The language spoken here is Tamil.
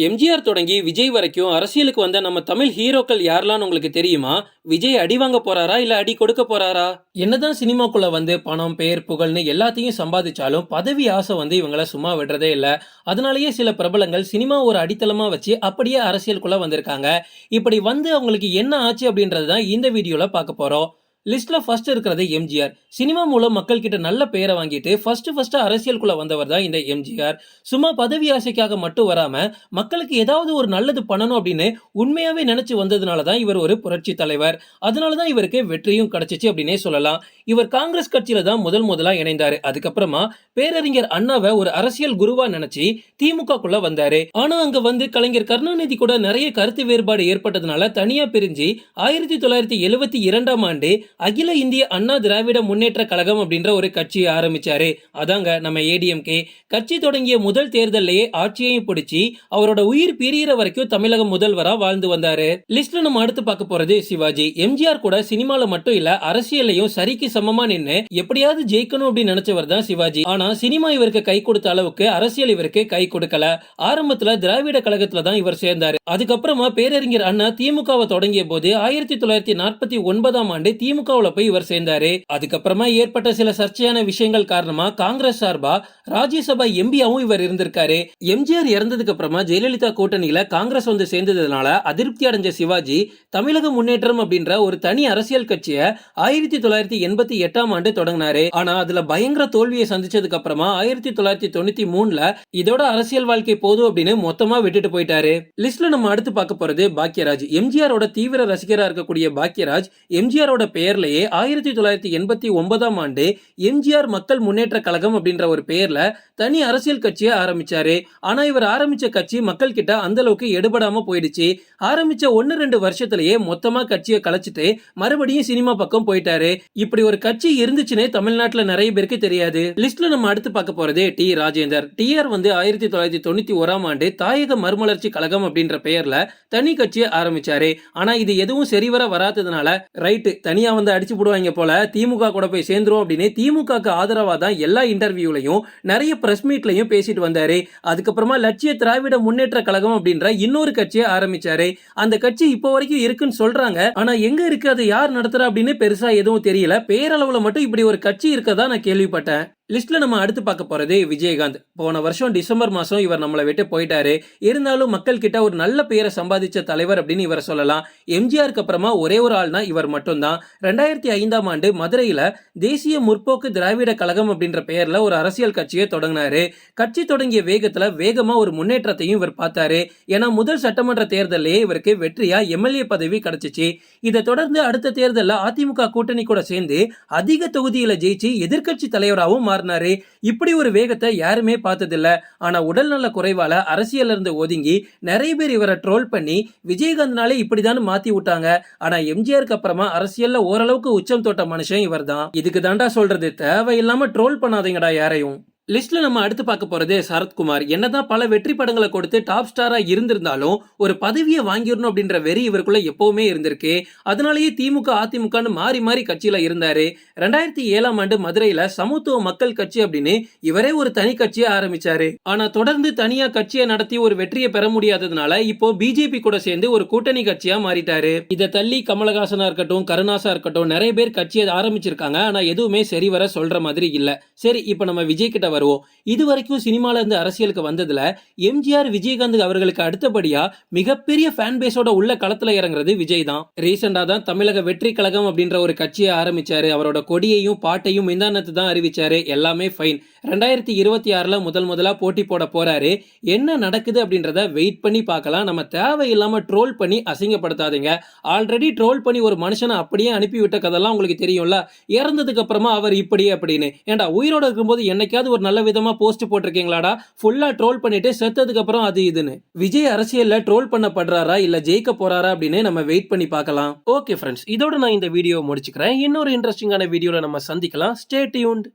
எம்ஜிஆர் தொடங்கி விஜய் வரைக்கும் அரசியலுக்கு வந்த நம்ம தமிழ் ஹீரோக்கள் யாரெல்லாம் உங்களுக்கு தெரியுமா? விஜய் அடி வாங்க போறாரா இல்ல அடி கொடுக்க போறாரா? என்னதான் சினிமாக்குள்ள வந்து பணம், பெயர், புகழ்னு எல்லாத்தையும் சம்பாதிச்சாலும் பதவி ஆசை வந்து இவங்கள சும்மா விடுறதே இல்ல. அதனாலேயே சில பிரபலங்கள் சினிமா ஒரு அடித்தளமா வச்சு அப்படியே அரசியலுக்குள்ள வந்திருக்காங்க. இப்படி வந்து அவங்களுக்கு என்ன ஆச்சு அப்படின்றது தான் இந்த வீடியோல பார்க்க போறோம். லிஸ்ட்ல ஃபர்ஸ்ட் இருக்கிறது எம்ஜிஆர். சினிமா மூலம் மக்கள் கிட்ட நல்ல பெயரை வாங்கிட்டு ஃபர்ஸ்ட் அரசியலுக்குள்ள வந்தவர் தான் இந்த எம்ஜிஆர். சும்மா பதவி ஆசைக்காக மட்டும் வராம மக்களுக்கு ஏதாவது ஒரு நல்லது பண்ணணும் அப்படின்னு உண்மையாவே நினைச்சு வந்ததுனால தான் இவர் ஒரு புரட்சி தலைவர். அதனாலதான் இவருக்கு வெற்றியும் கிடைச்சிச்சு அப்படின்னே சொல்லலாம். இவர் காங்கிரஸ் கட்சியில தான் முதலா இணைந்தாரு. அதுக்கப்புறமா பேரறிஞர் அண்ணாவை ஒரு அரசியல் குருவா நினைச்சு திமுகக்குள்ள வந்தாரு. ஆனா அங்க வந்து கலைஞர் கருணாநிதி கூட நிறைய கருத்து வேறுபாடு ஏற்பட்டதுனால தனியா பிரிஞ்சு 1972ஆம் ஆண்டு அகில இந்திய அண்ணா திராவிட முன்னேற்ற கழகம் அப்படின்ற ஒரு கட்சியை ஆரம்பிச்சாரு. அதாங்க நம்ம ஏடிஎம்கே. கட்சி தொடங்கிய முதல் தேர்தலையே ஆட்சியையும் பிடிச்சி அவரோட உயிர் பிரியிற வரைக்கும் தமிழக முதல்வரா வாழ்ந்து வந்தாரு. லிஸ்ட்ல நம்ம அடுத்து பார்க்க போறது சிவாஜி. எம்ஜிஆர் கூட சினிமால மட்டும் இல்ல அரசியலையும் சரிக்கு சமமா நின்னு எப்படியாவது ஜெயிக்கணும் அப்படின்னு நினைச்சவர் தான் சிவாஜி. ஆனா சினிமா இவருக்கு கை கொடுத்த அளவுக்கு அரசியல் இவருக்கு கை கொடுக்கல. ஆரம்பத்துல திராவிட கழகத்துல தான் இவர் சேர்ந்தாரு. அதுக்கப்புறமா பேரறிஞர் அண்ணா திமுகவை தொடங்கிய போது 1949ஆம் ஆண்டு திமுகவுல போய் இவர் சேர்ந்தாரு. அதுக்கப்புறமா ஏற்பட்ட சில சர்ச்சையான விஷயங்கள் காரணமா காங்கிரஸ் சார்பா ராஜ்யசபா எம்பியாவும் இவர் இருந்திருக்காரு. எம்ஜிஆர் இறந்ததுக்கு அப்புறமா ஜெயலலிதா கூட்டணியில காங்கிரஸ் வந்து சேர்ந்ததுனால அதிருப்தி அடைஞ்ச சிவாஜி தமிழக முன்னேற்றம் அப்படின்ற ஒரு தனி அரசியல் கட்சியை 1988ஆம் ஆண்டு தொடங்கினாரு. ஆனா அதுல பயங்கர தோல்வியை சந்திச்சதுக்கு அப்புறமா 1993ல இதோட அரசியல் வாழ்க்கை போதும் அப்படின்னு மொத்தமா விட்டுட்டு போயிட்டாரு. லிஸ்ட்ல நம்ம அடுத்து பார்க்க போறது பாக்யராஜ். எம்ஜிஆரோட தீவிர ரசிகரா இருக்கக்கூடிய பாக்யராஜ் எம்ஜிஆரோட பெயர்லயே 1989ஆம் ஆண்டு எம்ஜிஆர் மக்கள் முன்னேற்ற கழகம் அப்படின்ற ஒரு பெயர்ல தனி அரசியல் கட்சியை ஆரம்பிச்சாரு. ஆனா இவர் ஆரம்பிச்ச கட்சி மக்கள் கிட்ட அந்த அளவுக்கு எடுபடாம போயிடுச்சு. ஆரம்பிச்ச 1-2 வருஷத்திலேயே மொத்தமா கட்சியை கலைச்சிட்டு மறுபடியும் சினிமா பக்கம் போயிட்டாரு. இப்படி ஒரு கட்சி இருந்துச்சுன்னே தமிழ்நாட்டுல நிறைய பேருக்கு தெரியாது. லிஸ்ட்ல நம்ம அடுத்து பார்க்க போறதே டி ராஜேந்தர். டிஆர் வந்து 1991ஆம் ஆண்டு தாயக மறுமலர்ச்சி கழகம் அப்படின்ற பெயர்ல தனி கட்சியை ஆரம்பிச்சாரு. ஆனா இது எதுவும் சரிவர வராததுனால ரைட்டு தனியா வந்து அடிச்சு போடுவாங்க போல திமுக கூட போய் சேர்ந்துரும் அப்படின்னு திமுகக்கு ஆதரவா தான் எல்லா இன்டர்வியூலையும் நிறைய பிரஸ் மீட்லயும் பேசிட்டு வந்தாரு. அதுக்கப்புறமா லட்சிய திராவிட முன்னேற்ற கழகம் அப்படின்ற இன்னொரு கட்சியை ஆரம்பிச்சாரு. அந்த கட்சி இப்போ வரைக்கும் இருக்குன்னு சொல்றாங்க. ஆனா எங்க இருக்கு, அதை யார் நடத்துறா அப்படின்னு பெருசா எதுவும் தெரியல. பேரளவுல மட்டும் இப்படி ஒரு கட்சி இருக்கதா நான் கேள்விப்பட்டேன். லிஸ்ட்ல நம்ம அடுத்து பார்க்க போறது விஜயகாந்த். போன வருஷம் டிசம்பர் மாசம் இவர் நம்மளை விட்டு போயிட்டாரு. இருந்தாலும் மக்கள் கிட்ட ஒரு நல்ல பெயரை சம்பாதிச்ச தலைவர் அப்படின்னு இவரை சொல்லலாம். எம்ஜிஆருக்கு அப்புறமா ஒரே ஒரு ஆள்னா இவர் மட்டும்தான். 2005ஆம் ஆண்டு மதுரையில தேசிய முற்போக்கு திராவிட கழகம் அப்படின்ற பெயர்ல ஒரு அரசியல் கட்சியை தொடங்கினாரு. கட்சி தொடங்கிய வேகமா ஒரு முன்னேற்றத்தையும் இவர் பார்த்தாரு. ஏன்னா முதல் சட்டமன்ற தேர்தலையே இவருக்கு வெற்றியா எம்எல்ஏ பதவி கிடைச்சிச்சு. இதை தொடர்ந்து அடுத்த தேர்தலில் அதிமுக கூட்டணி கூட சேர்ந்து அதிக தொகுதியில ஜெயிச்சு எதிர்கட்சி தலைவராகவும் மாறினாரு. இப்படி ஒரு வேகத்தை யாருமே பார்த்ததில்ல. ஆனா உடல்நல குறைவால அரசியல் இருந்து ஒதுங்கி நிறைய பேர் இவரை ட்ரோல் பண்ணி விஜயகாந்த்னாலே இப்படிதான் மாத்தி விட்டாங்க. ஆனா எம்ஜிஆருக்கு அப்புறமா அரசியல்ல ஓரளவுக்கு உச்சம் தொட்ட மனுஷன் இவர் தான். இதுக்கு தாண்டா சொல்றது, தேவையில்லாம ட்ரோல் பண்ணாதீங்கடா யாரையும். லிஸ்ட்ல நம்ம அடுத்து பார்க்க போறது சரத்குமார். என்னதான் பல வெற்றி படங்களை கொடுத்து டாப் ஸ்டாரா இருந்திருந்தாலும் ஒரு பதவியை வாங்கிடணும் அப்படின்ற வெறி இவருக்குள்ள எப்பவுமே இருந்திருக்கு. அதனாலேயே திமுக அதிமுகன்னு மாறி மாறி கட்சியில இருந்தாரு. 2007ஆம் ஆண்டு மதுரையில சமத்துவ மக்கள் கட்சி அப்படின்னு இவரே ஒரு தனி கட்சியை ஆரம்பிச்சாரு. ஆனா தொடர்ந்து தனியா கட்சியை நடத்தி ஒரு வெற்றியை பெற முடியாததுனால இப்போ பிஜேபி கூட சேர்ந்து ஒரு கூட்டணி கட்சியா மாறிட்டாரு. இதை தள்ளி கமலஹாசனா இருக்கட்டும், கருணாசா இருக்கட்டும், நிறைய பேர் கட்சியை ஆரம்பிச்சிருக்காங்க. ஆனா எதுவுமே சரிவர சொல்ற மாதிரி இல்ல. சரி, இப்ப நம்ம விஜய் கிட்ட வருவோம். இதுவரைக்கும் சினிமால இருந்து அரசியலுக்கு வந்ததுல எம்ஜிஆர், விஜயகாந்த் அவர்களுக்கு அடுத்தபடியா மிகப்பெரிய ஃபேன் பேஸோட உள்ள களத்துல இறங்குறது விஜய் தான். ரீசெண்டா தான் தமிழக வெற்றி கழகம் அப்படின்ற ஒரு கட்சியை ஆரம்பிச்சாரு. அவரோட கொடியையும் பாட்டையும் மிந்தானத்து தான் அறிவிச்சாரு. எல்லாமே ஃபைன். 2026ல முதலா போட்டி போட போறாரு. என்ன நடக்குது அப்படின்றத வெயிட் பண்ணி பார்க்கலாம். நம்ம தேவையில்லாம ட்ரோல் பண்ணி அசிங்கப்படுத்தாதீங்க. ஆல்ரெடி ட்ரோல் பண்ணி ஒரு மனுஷனை அப்படியே அனுப்பிவிட்ட கதெல்லாம் உங்களுக்கு தெரியும்ல. இறந்ததுக்கு அப்புறமா அவர் இப்படி அப்படின்னு. ஏண்டா உயிரோட இருக்கும்போது என்னைக்காவது ஒரு நல்ல விதமா போஸ்ட் போட்டிருக்கீங்களாடா? ஃபுல்லா ட்ரோல் பண்ணிட்டு செத்ததுக்கு அப்புறம் அது இதுன்னு. விஜய் அரசியல்ல ட்ரோல் பண்ணப்படுறாரா இல்ல ஜெயிக்க போறாரா அப்படின்னு நம்ம வெயிட் பண்ணி பார்க்கலாம். ஓகே ஃப்ரெண்ட்ஸ், இதோட நான் இந்த வீடியோ முடிச்சுக்கிறேன். இன்னொரு இன்ட்ரெஸ்டிங்கான வீடியோல நம்ம சந்திக்கலாம். Stay tuned.